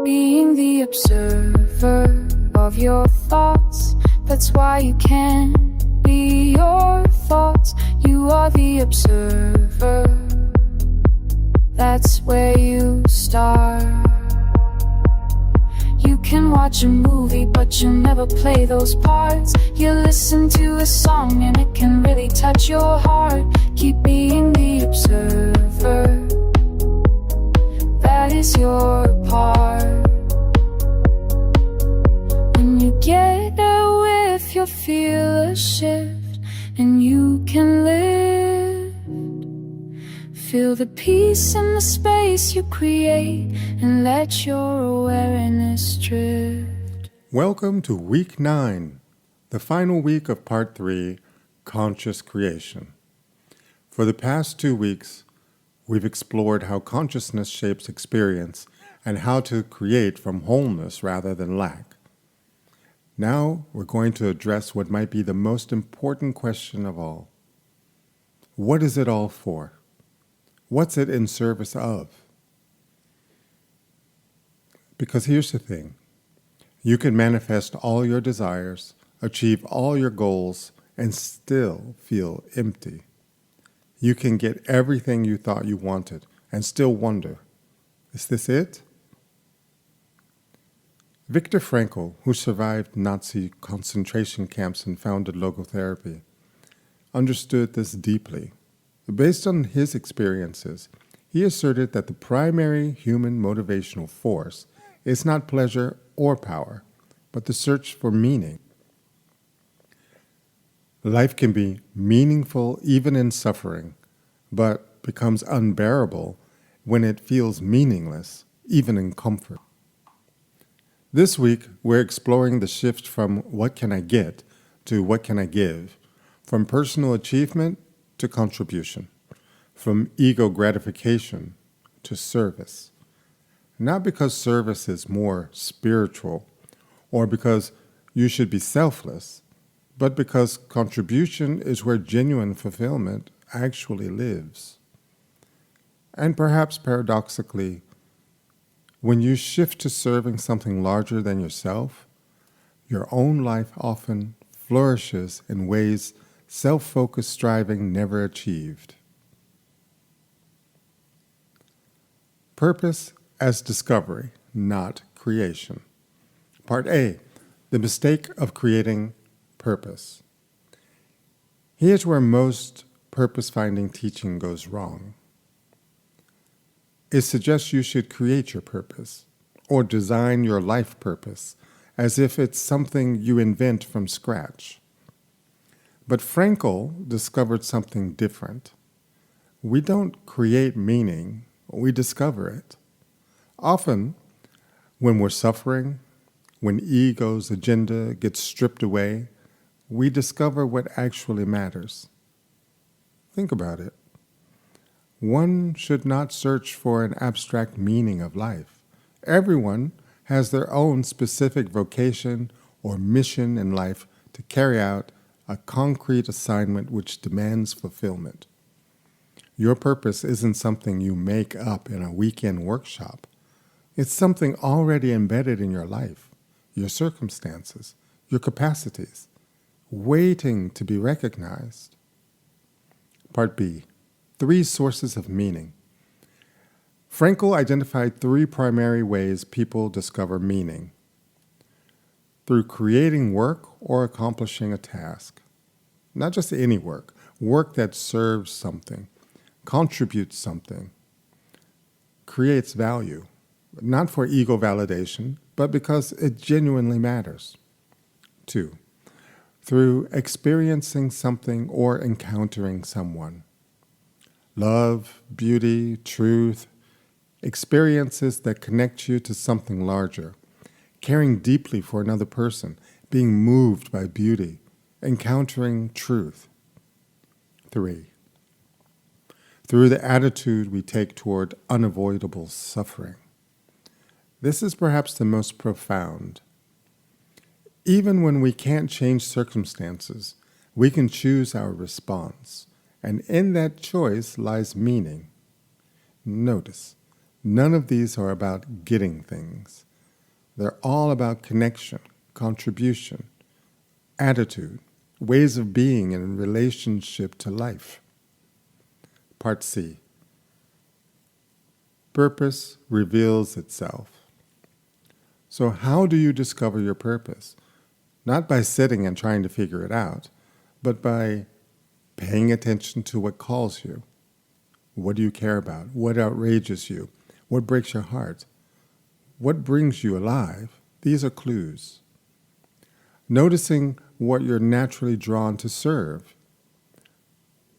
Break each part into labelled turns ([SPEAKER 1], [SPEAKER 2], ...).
[SPEAKER 1] being the observer of your thoughts. That's why you can't be your thoughts. You are the observer. That's where you start. You can watch a movie, but you'll never play those parts. You listen to a song and it can really touch your heart. Keep being the observer. That is your part. When you get a whiff, you'll feel a shift, and you can live. Feel the peace in the space you create, and let your awareness drift.
[SPEAKER 2] Welcome to week 9, the final week of part 3, Conscious Creation. For the past 2 weeks, we've explored how consciousness shapes experience and how to create from wholeness rather than lack. Now we're going to address what might be the most important question of all. What is it all for? What's it in service of? Because here's the thing. You can manifest all your desires, achieve all your goals, and still feel empty. You can get everything you thought you wanted and still wonder, is this it? Viktor Frankl, who survived Nazi concentration camps and founded logotherapy, understood this deeply. Based on his experiences, he asserted that the primary human motivational force is not pleasure or power, but the search for meaning. Life can be meaningful even in suffering, but becomes unbearable when it feels meaningless, even in comfort. This week, we're exploring the shift from what can I get to what can I give, from personal achievement to contribution, from ego gratification to service. Not because service is more spiritual or because you should be selfless, but because contribution is where genuine fulfillment actually lives. And perhaps paradoxically, when you shift to serving something larger than yourself, your own life often flourishes in ways self-focused striving never achieved. Purpose as discovery, not creation. Part A, the mistake of creating purpose. Here's where most purpose-finding teaching goes wrong. It suggests you should create your purpose or design your life purpose as if it's something you invent from scratch. But Frankl discovered something different. We don't create meaning, we discover it. Often, when we're suffering, when ego's agenda gets stripped away, we discover what actually matters. Think about it. One should not search for an abstract meaning of life. Everyone has their own specific vocation or mission in life to carry out a concrete assignment which demands fulfillment. Your purpose isn't something you make up in a weekend workshop. It's something already embedded in your life, your circumstances, your capacities, waiting to be recognized. Part B, 3 sources of meaning. Frankl identified 3 primary ways people discover meaning: through creating work or accomplishing a task. Not just any work, work that serves something, contributes something, creates value, not for ego validation, but because it genuinely matters. 2, through experiencing something or encountering someone. Love, beauty, truth, experiences that connect you to something larger, caring deeply for another person, being moved by beauty, encountering truth. 3, through the attitude we take toward unavoidable suffering. This is perhaps the most profound. Even when we can't change circumstances, we can choose our response, and in that choice lies meaning. Notice, none of these are about getting things. They're all about connection, contribution, attitude, ways of being in relationship to life. Part C. Purpose reveals itself. So how do you discover your purpose? Not by sitting and trying to figure it out, but by paying attention to what calls you. What do you care about? What outrages you? What breaks your heart? What brings you alive? These are clues. Noticing what you're naturally drawn to serve.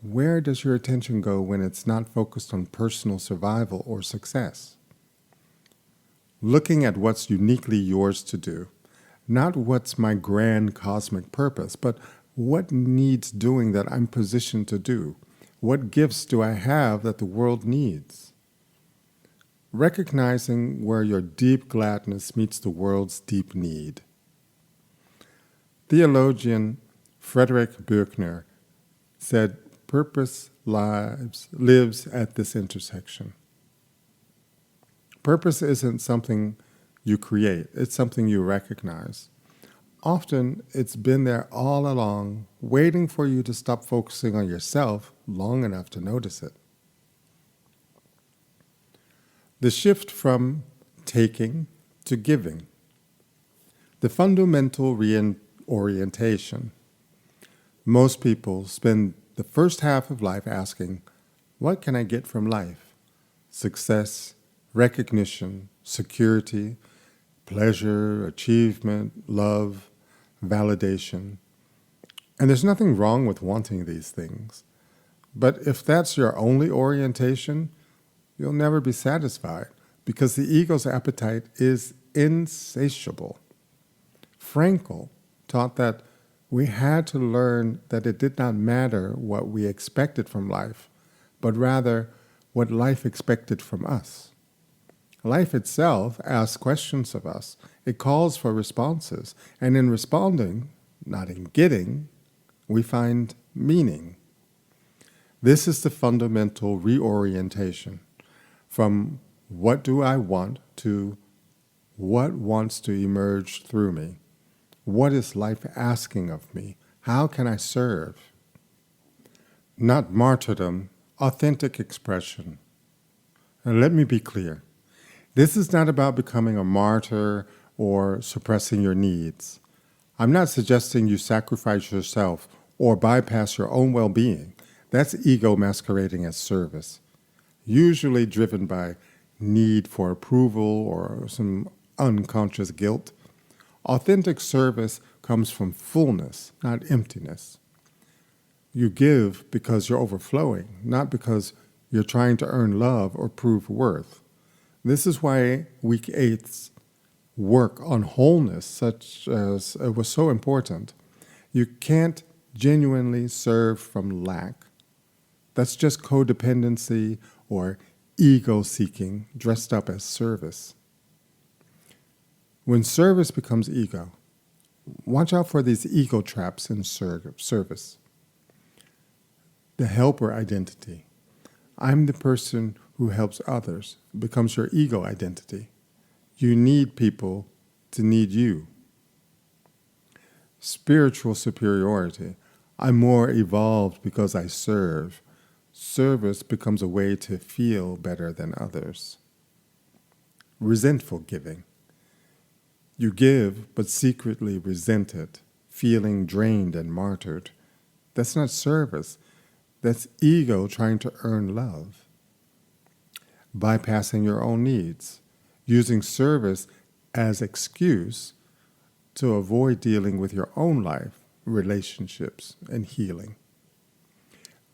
[SPEAKER 2] Where does your attention go when it's not focused on personal survival or success? Looking at what's uniquely yours to do. Not what's my grand cosmic purpose, but what needs doing that I'm positioned to do? What gifts do I have that the world needs? Recognizing where your deep gladness meets the world's deep need. Theologian Frederick Buechner said, "Purpose lives at this intersection." Purpose isn't something you create, it's something you recognize. Often it's been there all along, waiting for you to stop focusing on yourself long enough to notice it. The shift from taking to giving. The fundamental reorientation. Most people spend the first half of life asking, what can I get from life? Success, recognition, security, pleasure, achievement, love, validation. And there's nothing wrong with wanting these things. But if that's your only orientation, you'll never be satisfied because the ego's appetite is insatiable. Frankl taught that we had to learn that it did not matter what we expected from life, but rather what life expected from us. Life itself asks questions of us. It calls for responses. And in responding, not in getting, we find meaning. This is the fundamental reorientation from what do I want to what wants to emerge through me. What is life asking of me? How can I serve? Not martyrdom, authentic expression. And let me be clear. This is not about becoming a martyr or suppressing your needs. I'm not suggesting you sacrifice yourself or bypass your own well-being. That's ego masquerading as service, usually driven by need for approval or some unconscious guilt. Authentic service comes from fullness, not emptiness. You give because you're overflowing, not because you're trying to earn love or prove worth. This is why Week 8's work on wholeness was so important. You can't genuinely serve from lack. That's just codependency or ego-seeking dressed up as service. When service becomes ego, watch out for these ego traps in service. The helper identity. I'm the person who helps others becomes your ego identity. You need people to need you. Spiritual superiority. I'm more evolved because I serve. Service becomes a way to feel better than others. Resentful giving. You give, but secretly resent it, feeling drained and martyred. That's not service. That's ego trying to earn love. Bypassing your own needs, using service as excuse to avoid dealing with your own life, relationships, and healing.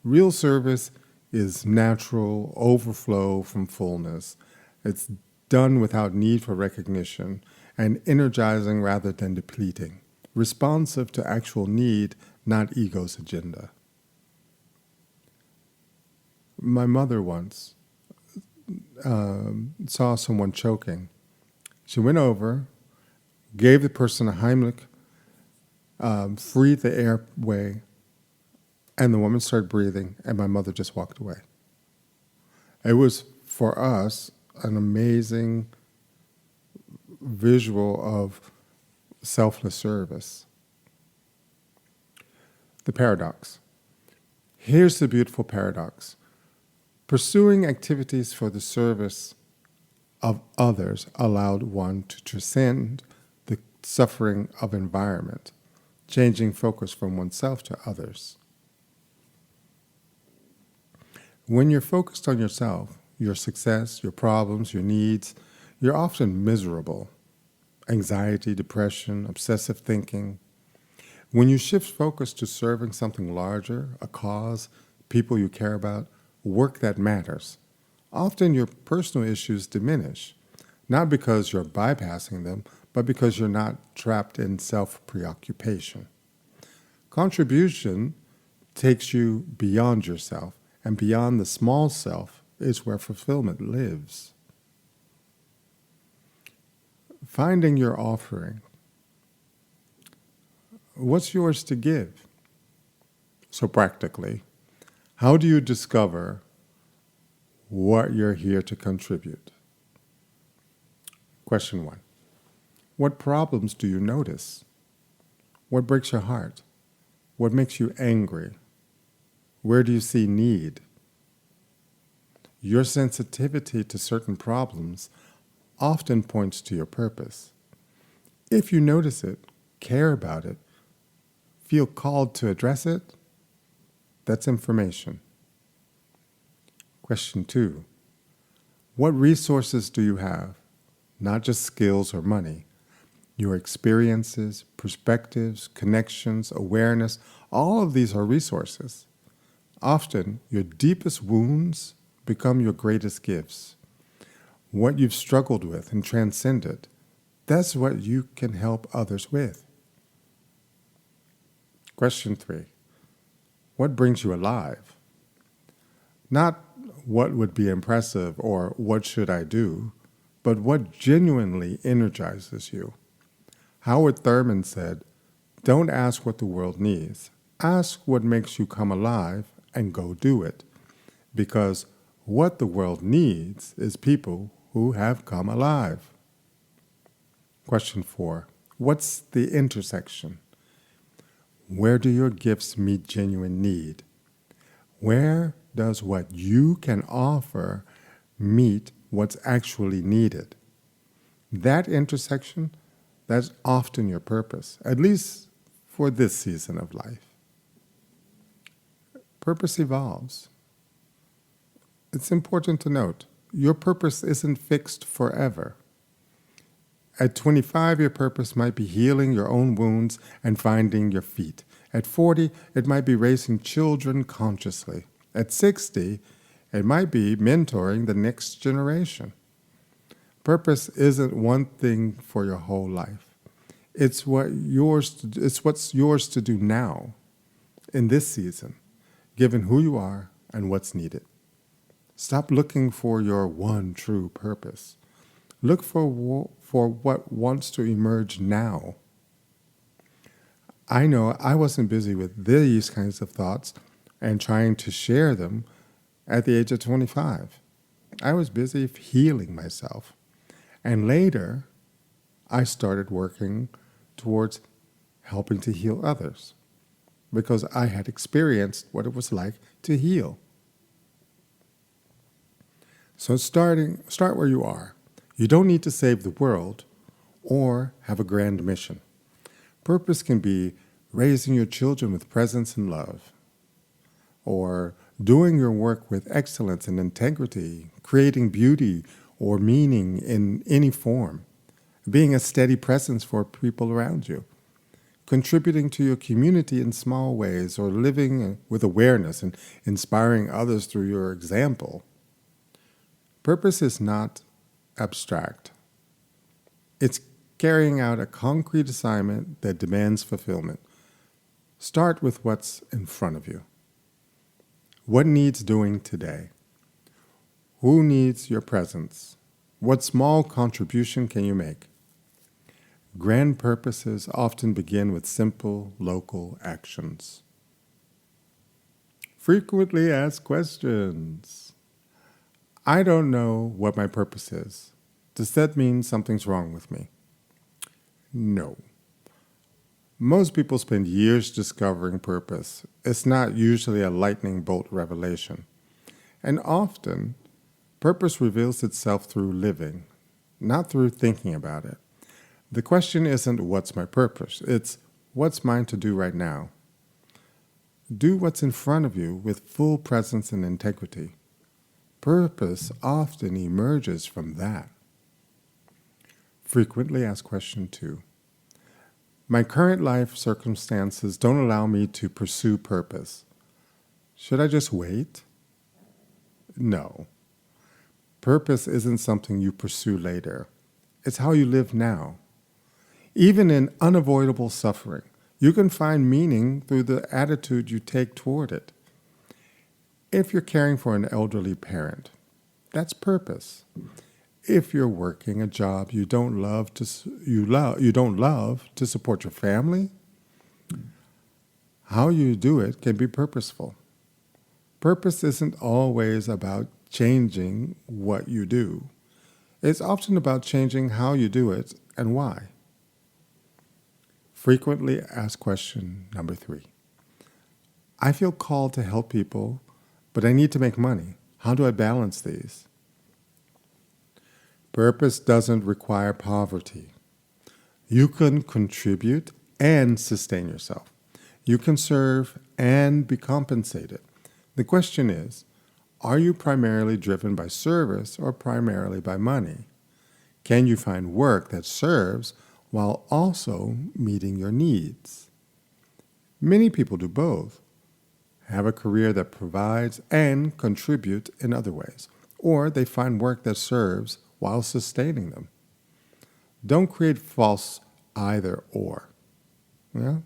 [SPEAKER 2] Real service is natural overflow from fullness. It's done without need for recognition and energizing rather than depleting, responsive to actual need, not ego's agenda. My mother once saw someone choking. She went over, gave the person a Heimlich, freed the airway, and the woman started breathing, and my mother just walked away. It was, for us, an amazing visual of selfless service. The paradox. Here's the beautiful paradox. Pursuing activities for the service of others allowed one to transcend the suffering of environment, changing focus from oneself to others. When you're focused on yourself, your success, your problems, your needs, you're often miserable. Anxiety, depression, obsessive thinking. When you shift focus to serving something larger, a cause, people you care about, work that matters, often your personal issues diminish, not because you're bypassing them, but because you're not trapped in self-preoccupation. Contribution takes you beyond yourself, and beyond the small self is where fulfillment lives. Finding your offering. What's yours to give? So practically, how do you discover what you're here to contribute? Question 1. What problems do you notice? What breaks your heart? What makes you angry? Where do you see need? Your sensitivity to certain problems often points to your purpose. If you notice it, care about it, feel called to address it, that's information. Question 2. What resources do you have? Not just skills or money. Your experiences, perspectives, connections, awareness, all of these are resources. Often, your deepest wounds become your greatest gifts. What you've struggled with and transcended, that's what you can help others with. Question 3. What brings you alive? Not what would be impressive or what should I do, but what genuinely energizes you. Howard Thurman said, "Don't ask what the world needs. Ask what makes you come alive and go do it." Because what the world needs is people who have come alive. Question 4. What's the intersection? Where do your gifts meet genuine need? Where does what you can offer meet what's actually needed? That intersection, that's often your purpose, at least for this season of life. Purpose evolves. It's important to note, your purpose isn't fixed forever. At 25, your purpose might be healing your own wounds and finding your feet. At 40, it might be raising children consciously. At 60, it might be mentoring the next generation. Purpose isn't one thing for your whole life. It's what's yours to do now, in this season, given who you are and what's needed. Stop looking for your one true purpose. Look for what wants to emerge now. I know I wasn't busy with these kinds of thoughts and trying to share them at the age of 25. I was busy healing myself. And later, I started working towards helping to heal others because I had experienced what it was like to heal. So start where you are. You don't need to save the world or have a grand mission. Purpose can be raising your children with presence and love, or doing your work with excellence and integrity, creating beauty or meaning in any form, being a steady presence for people around you, contributing to your community in small ways, or living with awareness and inspiring others through your example. Purpose is not abstract. It's carrying out a concrete assignment that demands fulfillment. Start with what's in front of you. What needs doing today? Who needs your presence? What small contribution can you make? Grand purposes often begin with simple, local actions. Frequently asked questions. I don't know what my purpose is. Does that mean something's wrong with me? No. Most people spend years discovering purpose. It's not usually a lightning bolt revelation. And often, purpose reveals itself through living, not through thinking about it. The question isn't what's my purpose, it's what's mine to do right now. Do what's in front of you with full presence and integrity. Purpose often emerges from that. Frequently asked question 2. My current life circumstances don't allow me to pursue purpose. Should I just wait? No. Purpose isn't something you pursue later. It's how you live now. Even in unavoidable suffering, you can find meaning through the attitude you take toward it. If you're caring for an elderly parent, that's purpose. If you're working a job you don't love to support your family, how you do it can be purposeful. Purpose isn't always about changing what you do. It's often about changing how you do it and why. Frequently asked question number 3. I feel called to help people, but I need to make money. How do I balance these? Purpose doesn't require poverty. You can contribute and sustain yourself. You can serve and be compensated. The question is, are you primarily driven by service or primarily by money? Can you find work that serves while also meeting your needs? Many people do both. Have a career that provides and contribute in other ways, or they find work that serves while sustaining them. Don't create false either or. Yeah?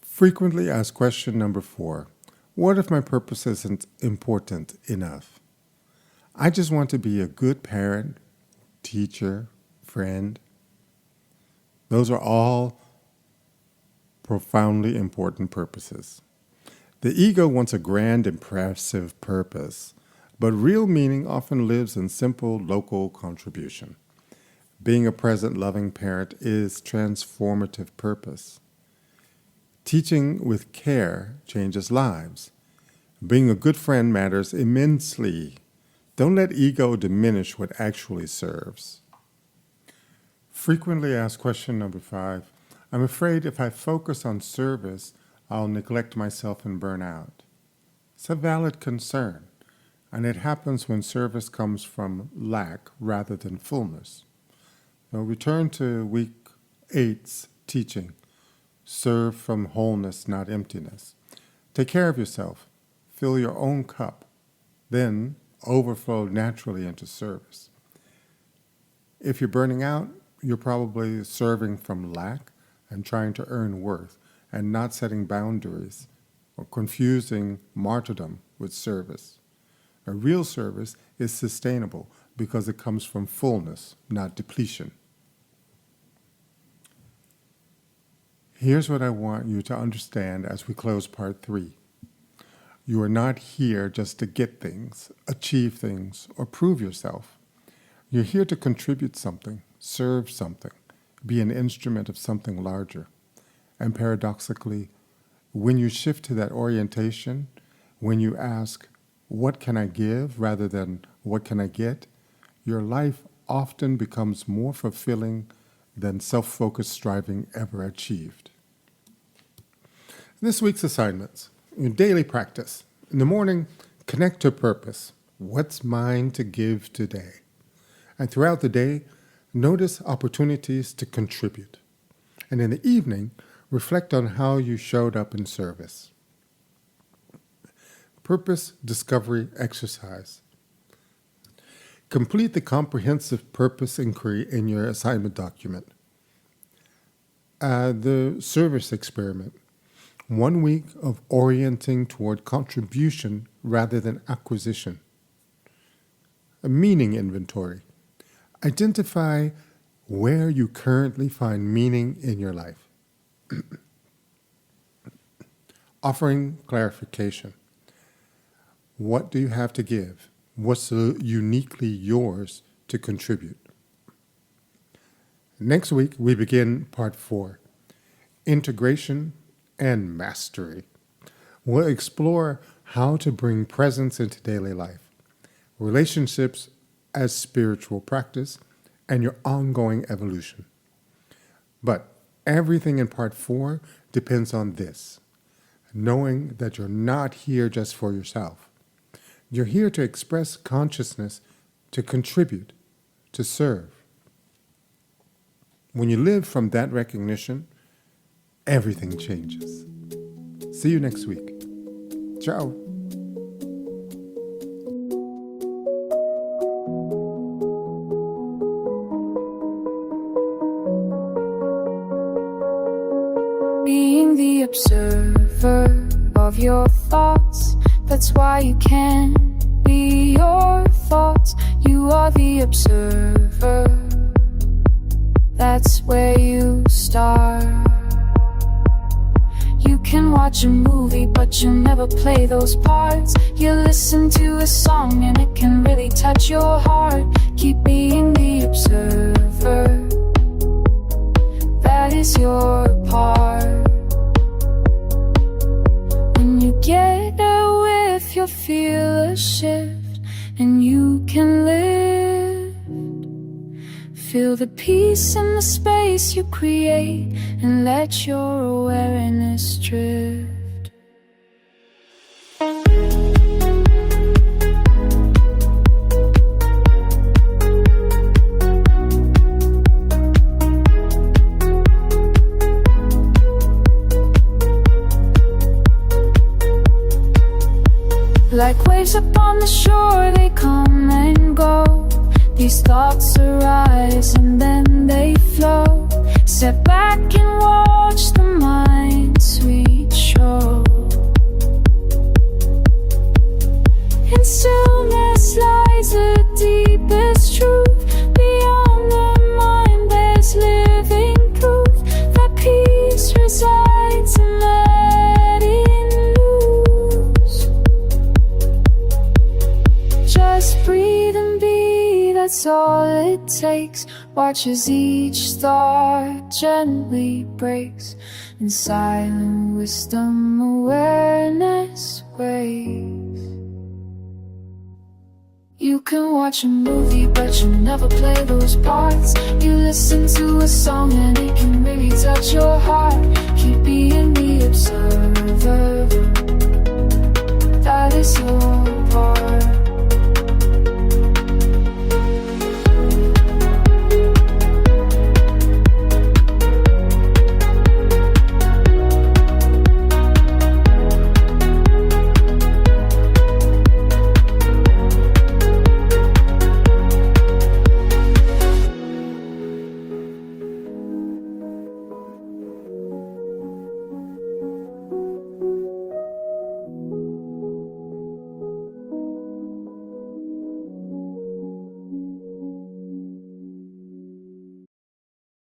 [SPEAKER 2] Frequently asked question number 4. What if my purpose isn't important enough? I just want to be a good parent, teacher, friend. Those are all profoundly important purposes. The ego wants a grand, impressive purpose, but real meaning often lives in simple, local contribution. Being a present, loving parent is transformative purpose. Teaching with care changes lives. Being a good friend matters immensely. Don't let ego diminish what actually serves. Frequently asked question number 5. I'm afraid if I focus on service, I'll neglect myself and burn out. It's a valid concern, and it happens when service comes from lack rather than fullness. So return to week 8's teaching. Serve from wholeness, not emptiness. Take care of yourself. Fill your own cup. Then overflow naturally into service. If you're burning out, you're probably serving from lack and trying to earn worth and not setting boundaries or confusing martyrdom with service. A real service is sustainable because it comes from fullness, not depletion. Here's what I want you to understand as we close part 3. You are not here just to get things, achieve things, or prove yourself. You're here to contribute something, serve something, be an instrument of something larger. And paradoxically, when you shift to that orientation, when you ask, what can I give rather than what can I get, your life often becomes more fulfilling than self-focused striving ever achieved. This week's assignments. Your daily practice. In the morning, connect to purpose. What's mine to give today? And throughout the day, notice opportunities to contribute. And in the evening, reflect on how you showed up in service. Purpose discovery exercise. Complete the comprehensive purpose inquiry in your assignment document. The service experiment. 1 week of orienting toward contribution rather than acquisition. A meaning inventory. Identify where you currently find meaning in your life. Offering clarification. What do you have to give? What's uniquely yours to contribute. Next week, we begin part 4, integration and mastery. We'll explore how to bring presence into daily life, relationships as spiritual practice, and your ongoing evolution. But everything in part 4 depends on this, knowing that you're not here just for yourself. You're here to express consciousness, to contribute, to serve. When you live from that recognition, everything changes. See you next week. Ciao.
[SPEAKER 1] Being the observer of your thoughts, that's why you can't be your thoughts. You are the observer, that's where you start. You can watch a movie, but you'll never play those parts. You listen to a song and it can really touch your heart. Keep being the observer, that is your part. When you get a whiff, you'll feel a shift, and you can live. Feel the peace in the space you create, and let your awareness drift. Like waves upon the shore, they come and go. These thoughts arise and then they flow. Step back and watch the mind's sweet show. In stillness lies the deepest truth. Beyond the mind there's living proof that peace resides in letting loose. Just breathe and be, that's all it takes. Watch as each thought gently breaks. In silent wisdom awareness waits. You can watch a movie, but you never play those parts. You listen to a song and it can really touch your heart.